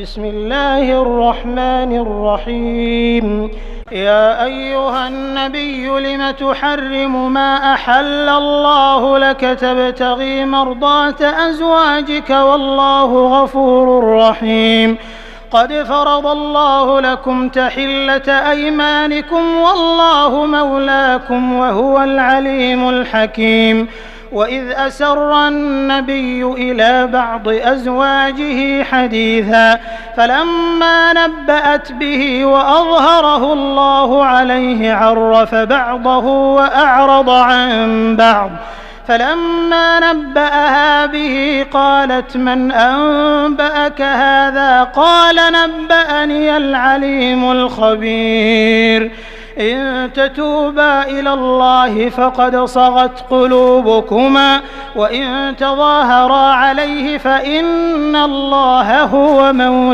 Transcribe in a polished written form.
بسم الله الرحمن الرحيم. يا أيها النبي لم تحرم ما أحل الله لك تبتغي مرضات أزواجك والله غفور رحيم. قد فرض الله لكم تحلة أيمانكم والله مولاكم وهو العليم الحكيم. وإذ أسر النبي إلى بعض أزواجه حديثا فلما نبأت به وأظهره الله عليه عرف بعضه وأعرض عن بعض فلما نبأها به قالت من أنبأك هذا قال نبأني العليم الخبير. إن تتوبا إلى الله فقد صغت قلوبكما وإن تظاهرا عليه فإن الله هو مولاه